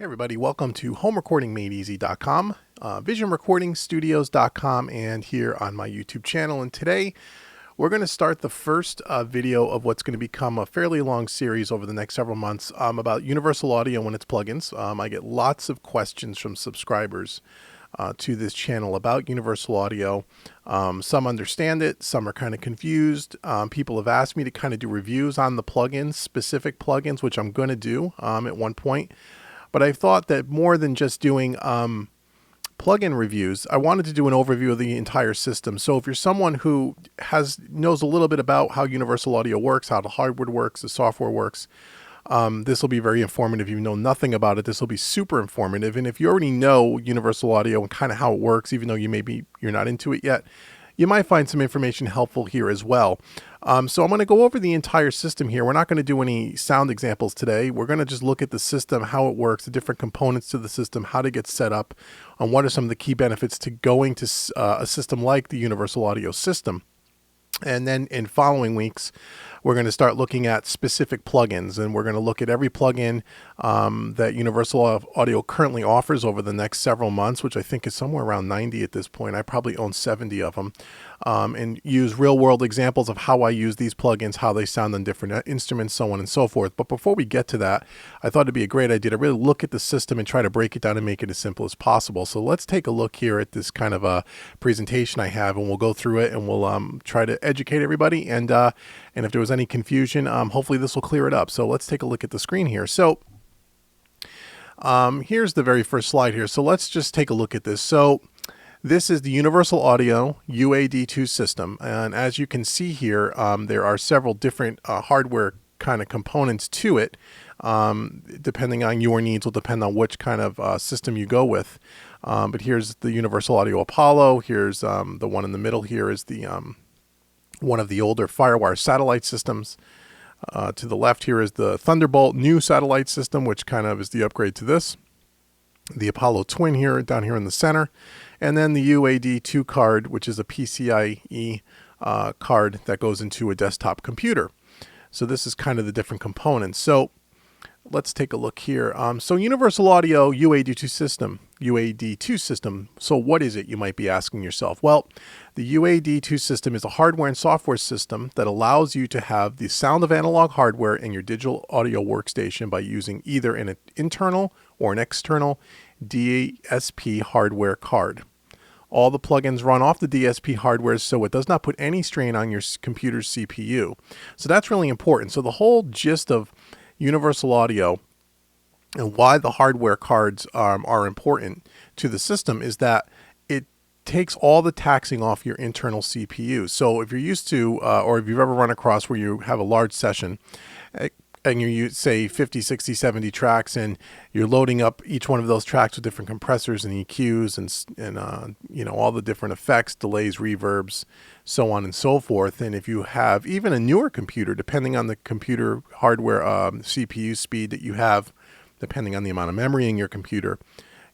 Hey everybody, welcome to homerecordingmadeeasy.com, visionrecordingstudios.com, and here on my YouTube channel. And today we're going to start the first video of what's going to become a fairly long series over the next several months about Universal Audio and its plugins. I get lots of questions from subscribers to this channel about Universal Audio. Some understand it, some are kind of confused. People have asked me to kind of do reviews on the plugins, specific plugins, which I'm going to do at one point. But I thought that more than just doing plugin reviews, I wanted to do an overview of the entire system. So if you're someone who knows a little bit about how Universal Audio works, how the hardware works, the software works, this will be very informative. If you know nothing about it, this will be super informative. And if you already know Universal Audio and kind of how it works, even though you're not into it yet, you might find some information helpful here as well. So I'm going to go over the entire system here. We're not going to do any sound examples today. We're going to just look at the system, how it works, the different components to the system, how to get set up, and what are some of the key benefits to going to a system like the Universal Audio system. And then in following weeks, we're going to start looking at specific plugins, and we're going to look at every plugin that Universal Audio currently offers over the next several months, which I think is somewhere around 90 at this point. I probably own 70 of them, and use real-world examples of how I use these plugins, how they sound on different instruments, so on and so forth. But before we get to that, I thought it'd be a great idea to really look at the system and try to break it down and make it as simple as possible. So let's take a look here at this kind of a presentation I have, and we'll go through it, and we'll try to educate everybody. And if there was any confusion, hopefully this will clear it up. So let's take a look at the screen here. So here's the very first slide here. So let's just take a look at this. So this is the Universal Audio UAD2 system. And as you can see here, there are several different hardware kind of components to it. Depending on your needs will depend on which kind of system you go with. But here's the Universal Audio Apollo. Here's the one in the middle here is the one of the older Firewire Satellite systems. To the left here is the Thunderbolt new satellite system, which kind of is the upgrade to this. The Apollo Twin here, down here in the center. And then the UAD2 card, which is a PCIe card that goes into a desktop computer. So this is kind of the different components. So let's take a look here. So Universal Audio UAD2 system. So what is it, you might be asking yourself? Well, the UAD2 system is a hardware and software system that allows you to have the sound of analog hardware in your digital audio workstation by using either an internal or an external DSP hardware card. All the plugins run off the DSP hardware, so it does not put any strain on your computer's CPU. So that's really important. So the whole gist of Universal Audio and why the hardware cards are important to the system is that it takes all the taxing off your internal CPU. So if you're used to, or if you've ever run across where you have a large session and you use, say, 50, 60, 70 tracks, and you're loading up each one of those tracks with different compressors and EQs and you know, all the different effects, delays, reverbs, so on and so forth. And if you have even a newer computer, depending on the computer hardware CPU speed that you have, depending on the amount of memory in your computer,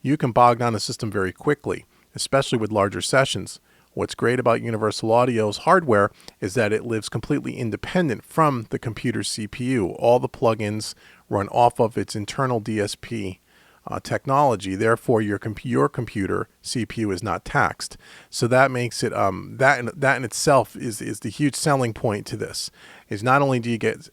you can bog down the system very quickly, especially with larger sessions. What's great about Universal Audio's hardware is that it lives completely independent from the computer's CPU. All the plugins run off of its internal DSP technology. Therefore, your computer CPU is not taxed. So that makes it that in itself is the huge selling point to this. Is not only do you get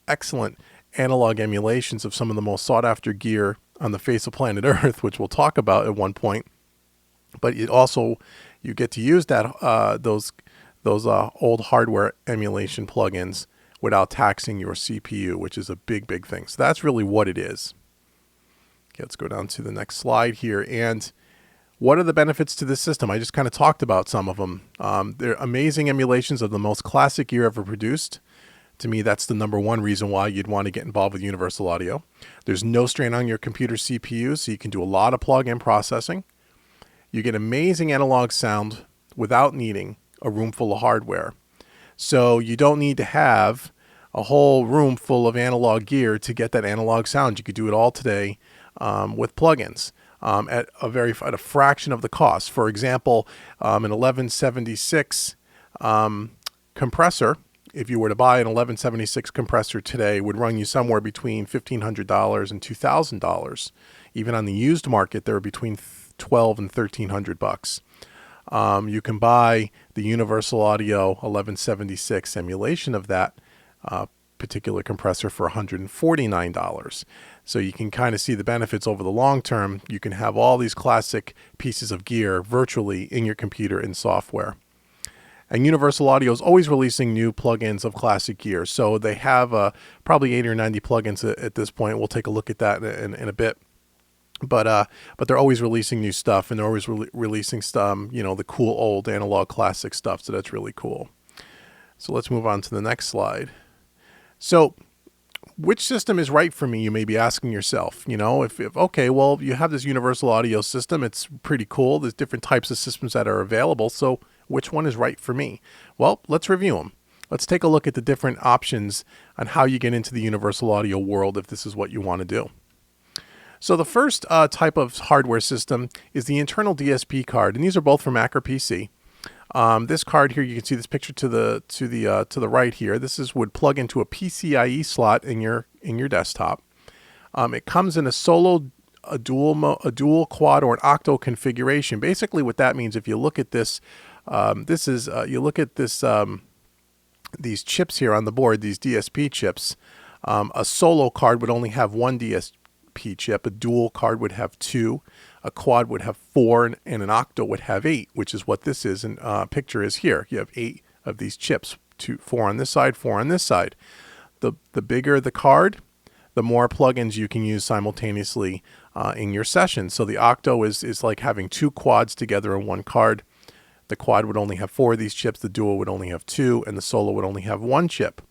excellent analog emulations of some of the most sought after gear on the face of planet Earth, which we'll talk about at one point, but it also you get to use that those old hardware emulation plugins without taxing your CPU, which is a big thing. So that's really what it is. Okay, let's go down to the next slide here. And what are the benefits to this system? I just kind of talked about some of them. They're amazing emulations of the most classic gear ever produced. To me, that's the #1 reason why you'd want to get involved with Universal Audio. There's no strain on your computer CPU, so you can do a lot of plug-in processing. You get amazing analog sound without needing a room full of hardware. So you don't need to have a whole room full of analog gear to get that analog sound. You could do it all today with plugins at a fraction of the cost. For example, an 1176 compressor if you were to buy an 1176 compressor today, would run you somewhere between $1,500 and $2,000. Even on the used market, they're between $1,200 and $1,300. You can buy the Universal Audio 1176 emulation of that particular compressor for $149. So you can kind of see the benefits over the long term. You can have all these classic pieces of gear virtually in your computer and software. And Universal Audio is always releasing new plugins of classic gear. So they have probably 80 or 90 plugins at this point. We'll take a look at that in a bit. But they're always releasing new stuff, and they're always releasing stuff, the cool old analog classic stuff. So that's really cool. So let's move on to the next slide. So which system is right for me, you may be asking yourself. Okay, well, you have this Universal Audio system. It's pretty cool. There's different types of systems that are available. So which one is right for me? Well, let's review them. Let's take a look at the different options on how you get into the Universal Audio world if this is what you want to do. So the first type of hardware system is the internal DSP card, and these are both for Mac or PC. This card here, you can see this picture to the right here. This would plug into a PCIe slot in your desktop. It comes in a solo, a dual, quad, or an octo configuration. Basically, what that means, if you look at this, these chips here on the board, these DSP chips. A solo card would only have one DSP chip. A dual card would have two. A quad would have four, and an octo would have eight, which is what this is. And picture is here. You have 8 of these chips, 4 on this side, 4 on this side. The bigger the card, the more plugins you can use simultaneously in your session. So the octo is like having 2 quads together in one card. The quad would only have 4 of these chips. The duo would only have 2, and the solo would only have 1 chip.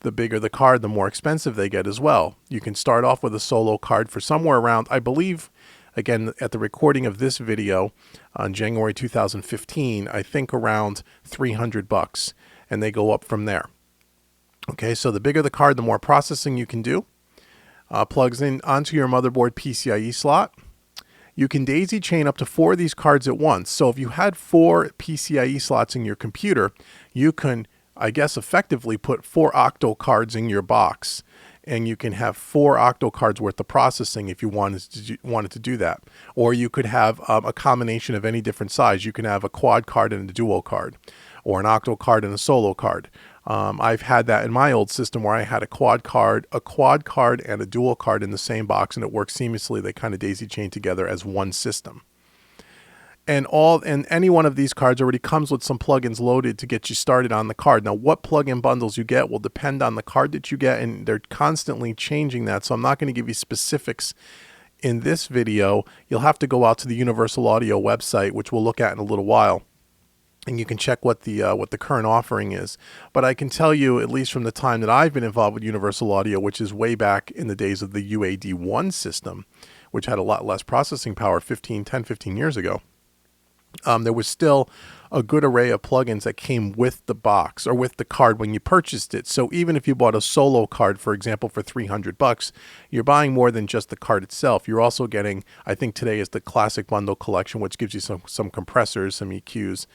The bigger the card, the more expensive they get as well. You can start off with a solo card for somewhere around, I believe, again, at the recording of this video on January 2015, I think around $300, and they go up from there. Okay, so the bigger the card, the more processing you can do. Plugs in onto your motherboard PCIe slot. You can daisy chain up to 4 of these cards at once. So if you had 4 PCIe slots in your computer, you can, I guess, effectively put 4 octo cards in your box. And you can have 4 octo cards worth of processing if you wanted to do that. Or you could have a combination of any different size. You can have a quad card and a dual card, or an octo card and a solo card. I've had that in my old system where I had a quad card, and a dual card in the same box, and it works seamlessly. They kind of daisy chain together as one system. And any one of these cards already comes with some plugins loaded to get you started on the card. Now, what plugin bundles you get will depend on the card that you get, and they're constantly changing that. So I'm not going to give you specifics in this video. You'll have to go out to the Universal Audio website, which we'll look at in a little while, and you can check what the current offering is. But I can tell you, at least from the time that I've been involved with Universal Audio, which is way back in the days of the UAD1 system, which had a lot less processing power 10, 15 years ago. There was still a good array of plugins that came with the box or with the card when you purchased it. So even if you bought a solo card, for example, for $300, you're buying more than just the card itself. You're also getting, I think today is the Classic Bundle Collection, which gives you some compressors, some EQs,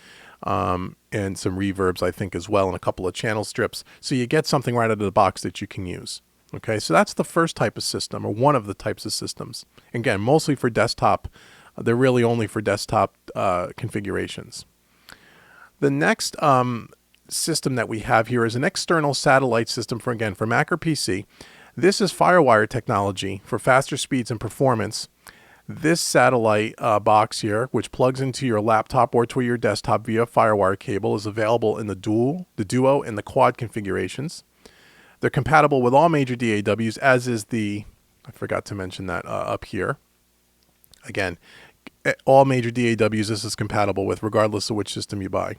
and some reverbs, I think, as well, and a couple of channel strips. So you get something right out of the box that you can use. Okay, so that's the first type of system, or one of the types of systems. Again, mostly for desktop. They're really only for desktop configurations. The next system that we have here is an external satellite system for Mac or PC. This is Firewire technology for faster speeds and performance. This satellite box here, which plugs into your laptop or to your desktop via Firewire cable, is available in the duo, and the quad configurations. They're compatible with all major DAWs, as is I forgot to mention that up here. Again, all major DAWs this is compatible with, regardless of which system you buy.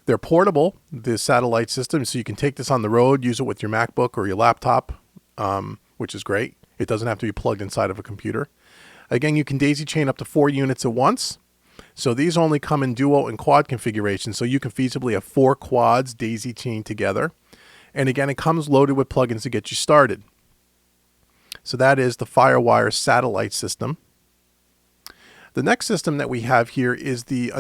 They're portable, the satellite system, so you can take this on the road, use it with your MacBook or your laptop, which is great. It doesn't have to be plugged inside of a computer. Again, you can daisy chain up to 4 units at once. So these only come in duo and quad configuration, so you can feasibly have 4 quads daisy chained together. And again, it comes loaded with plugins to get you started. So that is the Firewire Satellite system. The next system that we have here is the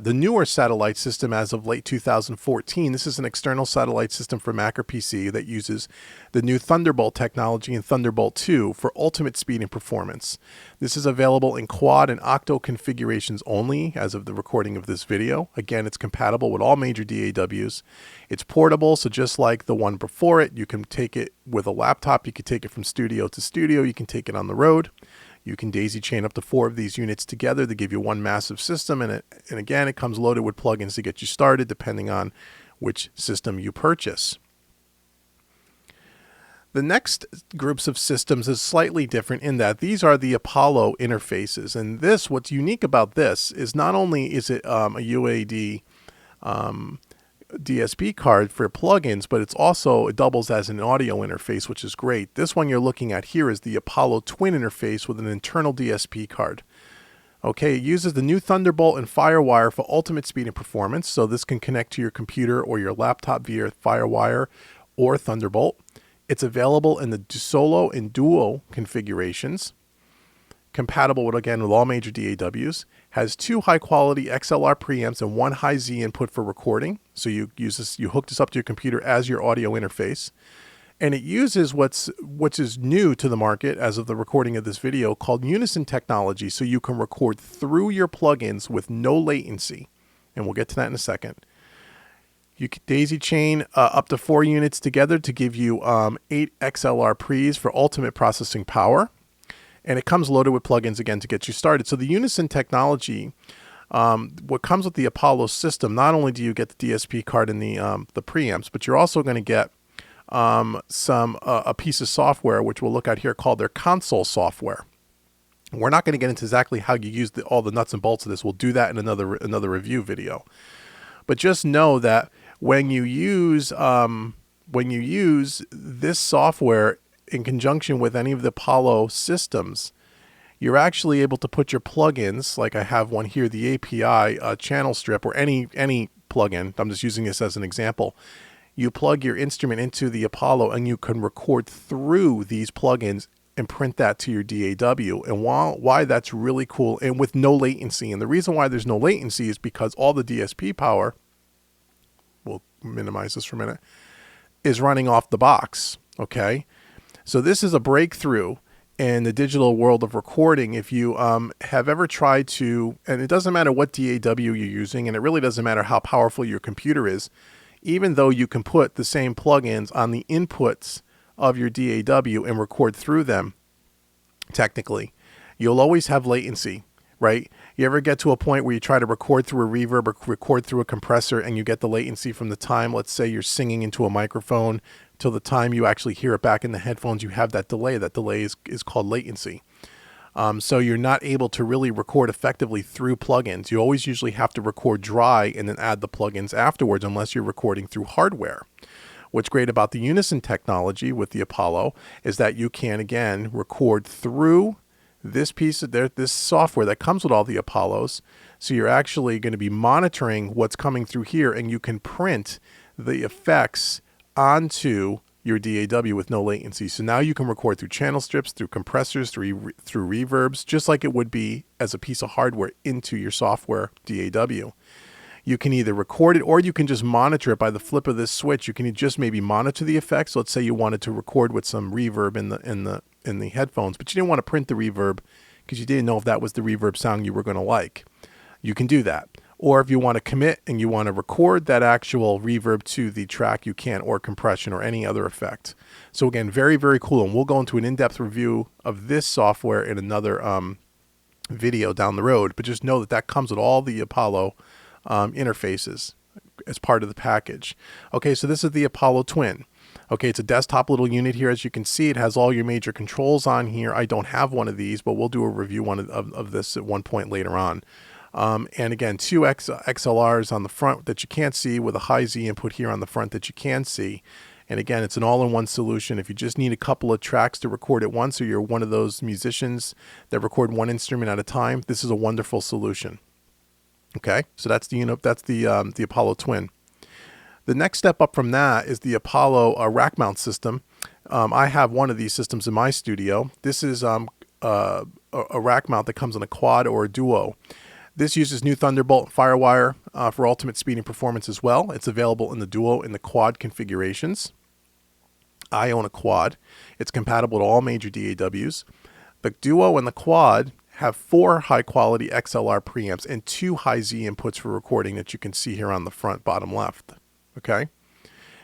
newer satellite system as of late 2014. This is an external satellite system for Mac or PC that uses the new Thunderbolt technology and Thunderbolt 2 for ultimate speed and performance. This is available in quad and octo configurations only as of the recording of this video. Again, it's compatible with all major DAWs. It's portable, so just like the one before it, you can take it with a laptop, you can take it from studio to studio, you can take it on the road. You can daisy chain up to 4 of these units together to give you one massive system, and again, it comes loaded with plugins to get you started depending on which system you purchase. The next groups of systems is slightly different in that these are the Apollo interfaces, and what's unique about this is not only is it a UAD DSP card for plugins, but it doubles as an audio interface, which is great. This one you're looking at here is the Apollo Twin interface with an internal DSP card. Okay, it uses the new Thunderbolt and Firewire for ultimate speed and performance, so this can connect to your computer or your laptop via Firewire or Thunderbolt. It's available in the solo and duo configurations. Compatible with all major DAWs, has 2 high-quality XLR preamps and 1 high-Z input for recording. So you hook this up to your computer as your audio interface, and it uses what is new to the market as of the recording of this video called unison technology. So you can record through your plugins with no latency, and we'll get to that in a second. You can daisy chain up to 4 units together to give you 8 XLR pre's for ultimate processing power. And it comes loaded with plugins again to get you started. So the unison technology, what comes with the Apollo system, not only do you get the DSP card and the preamps, but you're also going to get a piece of software, which we'll look at here, called their console software. We're not going to get into exactly how you use all the nuts and bolts of this. We'll do that in another review video. But just know that when you use this software in conjunction with any of the Apollo systems, you're actually able to put your plugins, like I have one here, the API channel strip, or any plugin. I'm just using this as an example. You plug your instrument into the Apollo and you can record through these plugins and print that to your DAW. And why that's really cool, and with no latency. And the reason why there's no latency is because all the DSP power, we'll minimize this for a minute, is running off the box. Okay, so this is a breakthrough in the digital world of recording. If you have ever tried to, and it doesn't matter what DAW you're using, and it really doesn't matter how powerful your computer is, even though you can put the same plugins on the inputs of your DAW and record through them, technically, you'll always have latency, right? You ever get to a point where you try to record through a reverb or record through a compressor and you get the latency from the time, let's say you're singing into a microphone, till the time you actually hear it back in the headphones, you have that delay. That delay is called latency. So you're not able to really record effectively through plugins. You always usually have to record dry and then add the plugins afterwards, unless you're recording through hardware. What's great about the unison technology with the Apollo is that you can, again, record through this piece of this software that comes with all the Apollos. So you're actually going to be monitoring what's coming through here, and you can print the effects onto your DAW with no latency. So now you can record through channel strips, through compressors, through reverbs, just like it would be as a piece of hardware into your software DAW. You can either record it, or you can just monitor it by the flip of this switch. You can just maybe monitor the effects. Let's say you wanted to record with some reverb in the headphones, but you didn't want to print the reverb because you didn't know if that was the reverb sound you were going to like. You can do that. Or if you want to commit and you want to record that actual reverb to the track, you can, or compression or any other effect. So again, very, very cool. And we'll go into an in-depth review of this software in another video down the road. But just know that that comes with all the Apollo interfaces as part of the package. Okay, so this is the Apollo Twin. Okay, it's a desktop little unit here. As you can see, it has all your major controls on here. I don't have one of these, but we'll do a review of this at one point later on. And again, 2 XLRs on the front that you can't see, with a high Z input here on the front that you can see. And again, it's an all-in-one solution. If you just need a couple of tracks to record at once, or you're one of those musicians that record one instrument at a time, this is a wonderful solution. Okay, so that's the Apollo Twin. The next step up from that is the Apollo rack mount system. I have one of these systems in my studio. This is a rack mount that comes in a quad or a duo. This uses new Thunderbolt Firewire for ultimate speed and performance as well. It's available in the duo and the quad configurations. I own a quad. It's compatible to all major DAWs. The duo and the quad have 4 high-quality XLR preamps and 2 high-Z inputs for recording that you can see here on the front bottom left. Okay.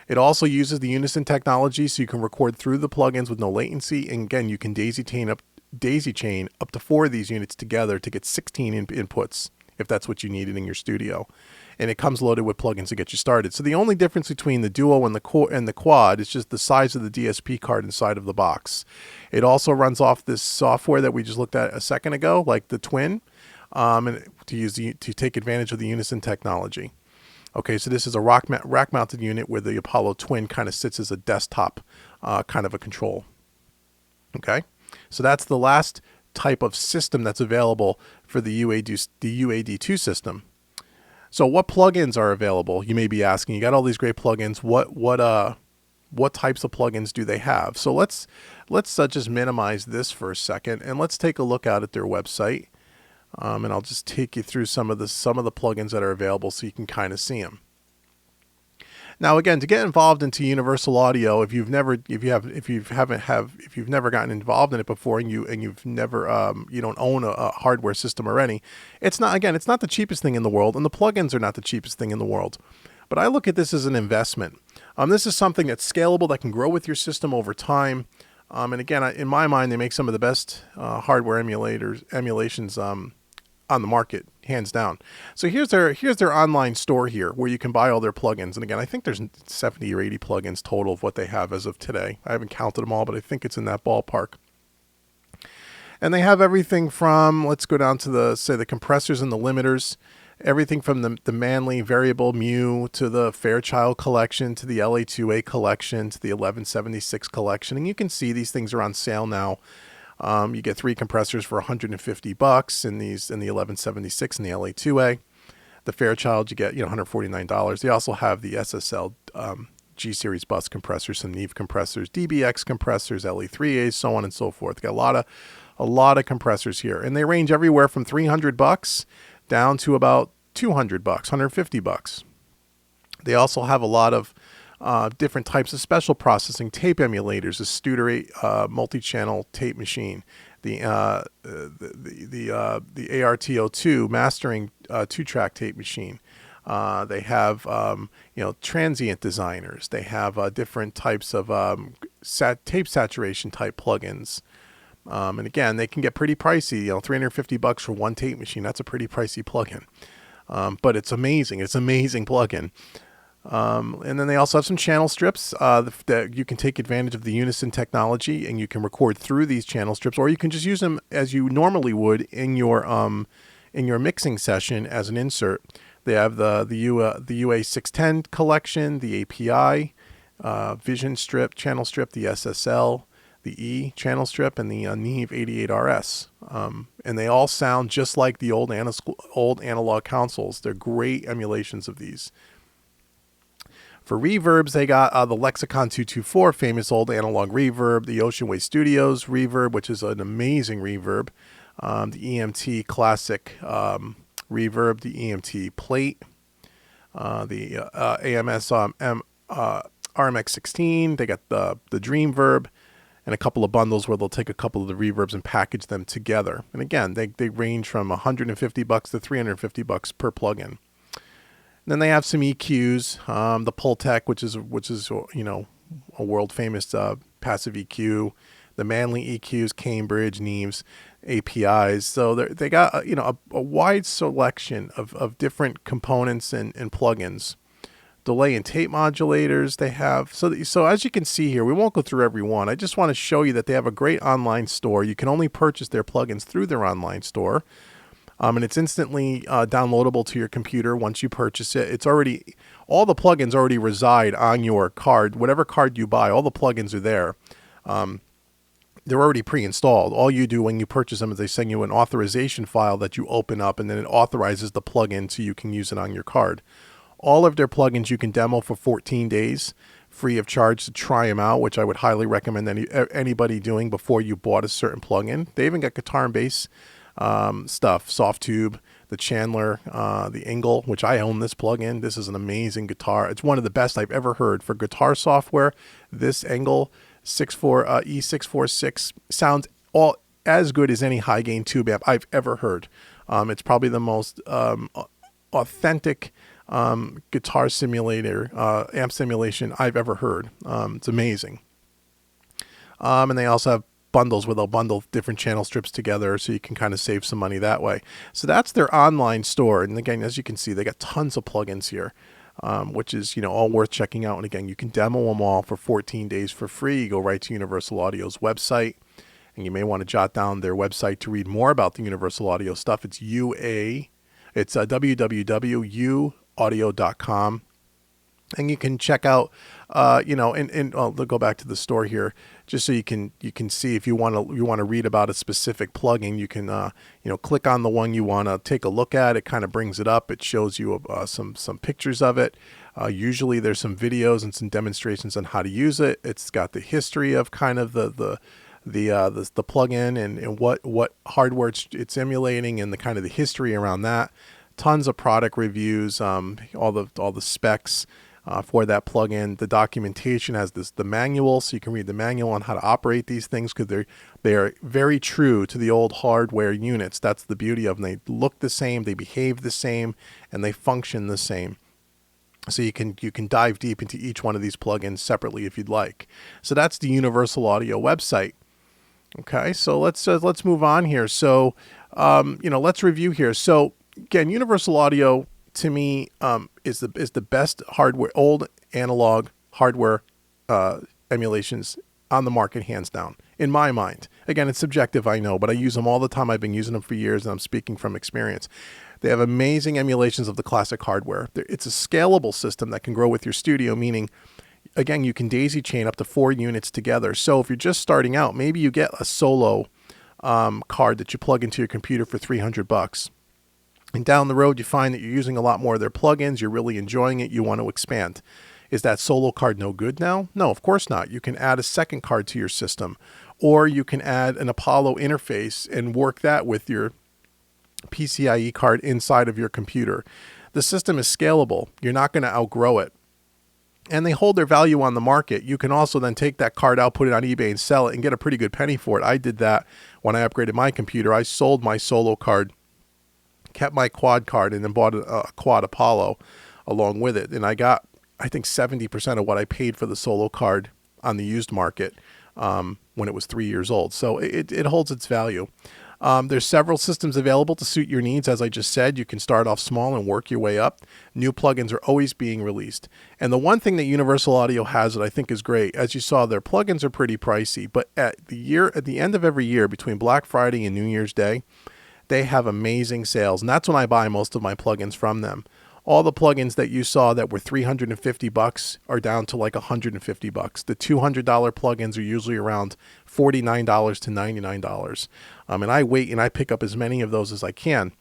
It also uses the Unison technology, so you can record through the plugins with no latency. And again, you can daisy chain up to 4 of these units together to get 16 inputs if that's what you needed in your studio. And it comes loaded with plugins to get you started. So the only difference between the duo and the quad is just the size of the DSP card inside of the box. It also runs off this software that we just looked at a second ago, like the Twin, and to take advantage of the Unison technology. Okay, so this is a rack-mounted unit where the Apollo Twin kind of sits as a desktop kind of a control. Okay, so that's the last type of system that's available for the UAD2 system. So what plugins are available? You may be asking. You got all these great plugins. What types of plugins do they have? So let's just minimize this for a second and let's take a look out at their website. And I'll just take you through some of the plugins that are available so you can kind of see them. Now, again, to get involved into Universal Audio, if you've never gotten involved in it before, and you've never you don't own a hardware system already, it's not the cheapest thing in the world, and the plugins are not the cheapest thing in the world. But I look at this as an investment. This is something that's scalable, that can grow with your system over time. And again, in my mind, they make some of the best hardware emulations on the market, hands down. So here's their online store here where you can buy all their plugins. And again, I think there's 70 or 80 plugins total of what they have as of today. I haven't counted them all, but I think it's in that ballpark. And they have everything from, let's go down to the compressors and the limiters, everything from the Manley variable mu to the Fairchild collection to the LA2A collection to the 1176 collection. And you can see these things are on sale now. You get 3 compressors for $150 in the 1176 and the LA2A. The Fairchild you get $149. They also have the SSL G series bus compressors, some Neve compressors, DBX compressors, LE3As, so on and so forth. They got a lot of compressors here, and they range everywhere from $300 down to about $200, $150. They also have a lot of different types of special processing tape emulators, a Studer 8 multi-channel tape machine, the ARTO2 mastering 2-track tape machine. They have transient designers. They have different types of tape saturation type plugins. And again, they can get pretty pricey. $350 for one tape machine. That's a pretty pricey plugin. But it's amazing. It's an amazing plugin. And then they also have some channel strips that you can take advantage of the Unison technology, and you can record through these channel strips, or you can just use them as you normally would in your mixing session as an insert. They have the UA610 collection, the API, Vision strip, channel strip, the SSL, the E channel strip, and the Neve 88RS. And they all sound just like the old analog consoles. They're great emulations of these. For reverbs, they got the Lexicon 224, famous old analog reverb, the Ocean Way Studios reverb, which is an amazing reverb, the EMT Classic reverb, the EMT Plate, the AMS RMX16. They got the Dream Verb, and a couple of bundles where they'll take a couple of the reverbs and package them together. And again, they range from $150 to $350 per plugin. Then they have some EQs, the Pultec, which is a world famous passive EQ, the Manley EQs, Cambridge, Neves, APIs. So they got a wide selection of different components and plugins. Delay and tape modulators they have. So as you can see here, we won't go through every one. I just want to show you that they have a great online store. You can only purchase their plugins through their online store. And it's instantly downloadable to your computer once you purchase it. All the plugins already reside on your card. Whatever card you buy, all the plugins are there. They're already pre-installed. All you do when you purchase them is they send you an authorization file that you open up, and then it authorizes the plugin so you can use it on your card. All of their plugins you can demo for 14 days free of charge to try them out, which I would highly recommend anybody doing before you bought a certain plugin. They even got guitar and bass stuff, Soft Tube, the Chandler, the Engel, which I own this plugin. This is an amazing guitar. It's one of the best I've ever heard for guitar software. This Engel E646 sounds all as good as any high gain tube amp I've ever heard. It's probably the most authentic guitar simulator, amp simulation I've ever heard. It's amazing. And they also have bundles where they'll bundle different channel strips together so you can kind of save some money that way. So that's their online store. And again, as you can see, they got tons of plugins here, which is, all worth checking out. And again, you can demo them all for 14 days for free. You go right to Universal Audio's website, and you may want to jot down their website to read more about the Universal Audio stuff. It's www.uaudio.com. And you can check out, they'll go back to the store here, just so you can see if you want to read about a specific plugin. You can click on the one you want to take a look at. It kind of brings it up. It shows you some pictures of it. Usually there's some videos and some demonstrations on how to use it. It's got the history of kind of the plugin and what hardware it's emulating and the kind of the history around that. Tons of product reviews, all the specs for that plugin. The documentation has the manual, so you can read the manual on how to operate these things, because they are very true to the old hardware units. That's the beauty of them. They look the same, they behave the same, and they function the same. So you can dive deep into each one of these plugins separately if you'd like. So that's the Universal Audio website. Okay, so let's move on here. So let's review here. So again, Universal Audio to me is the best hardware, old analog hardware emulations on the market, hands down, in my mind. Again, it's subjective, I know, but I use them all the time. I've been using them for years, and I'm speaking from experience. They have amazing emulations of the classic hardware. It's a scalable system that can grow with your studio, meaning, again, you can daisy chain up to 4 units together. So if you're just starting out, maybe you get a solo card that you plug into your computer for $300. And down the road, you find that you're using a lot more of their plugins. You're really enjoying it. You want to expand. Is that solo card no good now? No, of course not. You can add a second card to your system, or you can add an Apollo interface and work that with your PCIe card inside of your computer. The system is scalable. You're not going to outgrow it. And they hold their value on the market. You can also then take that card out, put it on eBay and sell it and get a pretty good penny for it. I did that when I upgraded my computer. I sold my solo card, kept my quad card, and then bought a quad Apollo along with it. And I got, I think, 70% of what I paid for the solo card on the used market when it was 3 years old. So it holds its value. There's several systems available to suit your needs. As I just said, you can start off small and work your way up. New plugins are always being released. And the one thing that Universal Audio has that I think is great, as you saw, their plugins are pretty pricey, but at the end of every year, between Black Friday and New Year's Day, they have amazing sales. And that's when I buy most of my plugins from them. All the plugins that you saw that were $350 are down to like $150. The $200 plugins are usually around $49 to $99. And I wait and I pick up as many of those as I can.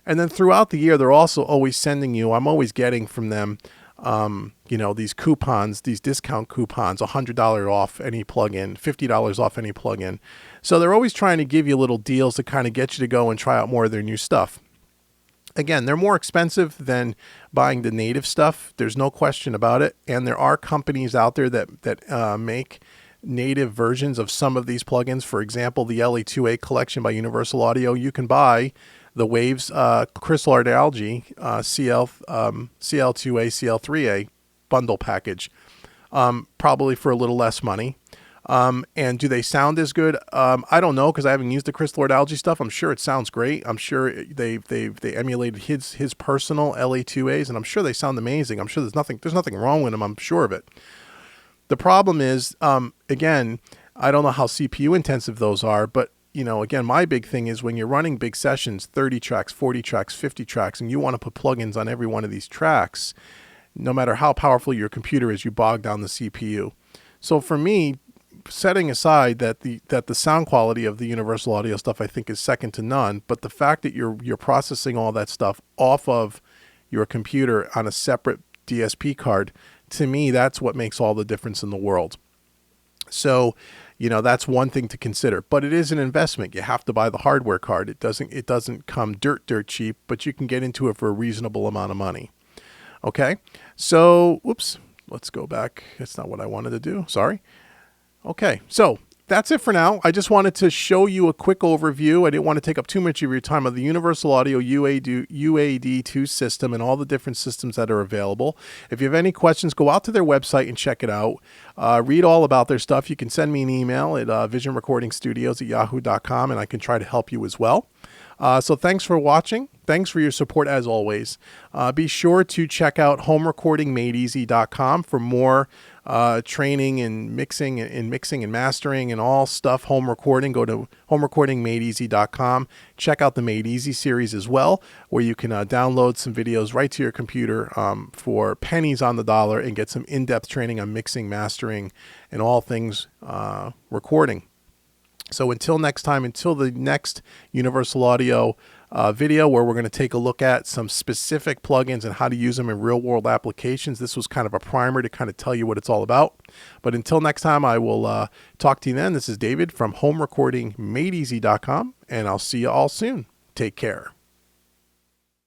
And then throughout the year, they're also always sending you, I'm always getting from them, these coupons, these discount coupons, $100 off any plugin, $50 off any plugin. So they're always trying to give you little deals to kind of get you to go and try out more of their new stuff. Again, they're more expensive than buying the native stuff. There's no question about it. And there are companies out there that make native versions of some of these plugins. For example, the LA2A collection by Universal Audio. You can buy the Waves Crystal Art Algae CL2A, CL3A bundle package, probably for a little less money. And do they sound as good? I don't know, because I haven't used the Crystal Art Algae stuff. I'm sure it sounds great. I'm sure they emulated his personal LA2As, and I'm sure they sound amazing. I'm sure there's nothing wrong with them. I'm sure of it. The problem is, again, I don't know how CPU intensive those are, but again, my big thing is when you're running big sessions, 30 tracks, 40 tracks, 50 tracks, and you want to put plugins on every one of these tracks, no matter how powerful your computer is, you bog down the CPU. So for me, setting aside that the sound quality of the Universal Audio stuff I think is second to none, but the fact that you're processing all that stuff off of your computer on a separate DSP card To me, that's what makes all the difference in the world. So, that's one thing to consider, but it is an investment. You have to buy the hardware card. It doesn't come dirt cheap, but you can get into it for a reasonable amount of money. Okay. So, whoops, let's go back. That's not what I wanted to do. Sorry. Okay. So that's it for now. I just wanted to show you a quick overview. I didn't want to take up too much of your time of the Universal Audio UAD2 system and all the different systems that are available. If you have any questions, go out to their website and check it out. Read all about their stuff. You can send me an email at visionrecordingstudios@yahoo.com, and I can try to help you as well. So thanks for watching. Thanks for your support as always. Be sure to check out homerecordingmadeeasy.com for more training in mixing and mastering and all stuff home recording. Go to homerecordingmadeeasy.com. Check out the Made Easy series as well, where you can download some videos right to your computer for pennies on the dollar and get some in-depth training on mixing, mastering, and all things recording. So until next time, until the next Universal Audio video where we're going to take a look at some specific plugins and how to use them in real world applications. This was kind of a primer to kind of tell you what it's all about. But until next time, I will talk to you then. This is David from homerecordingmadeeasy.com, and I'll see you all soon. Take care.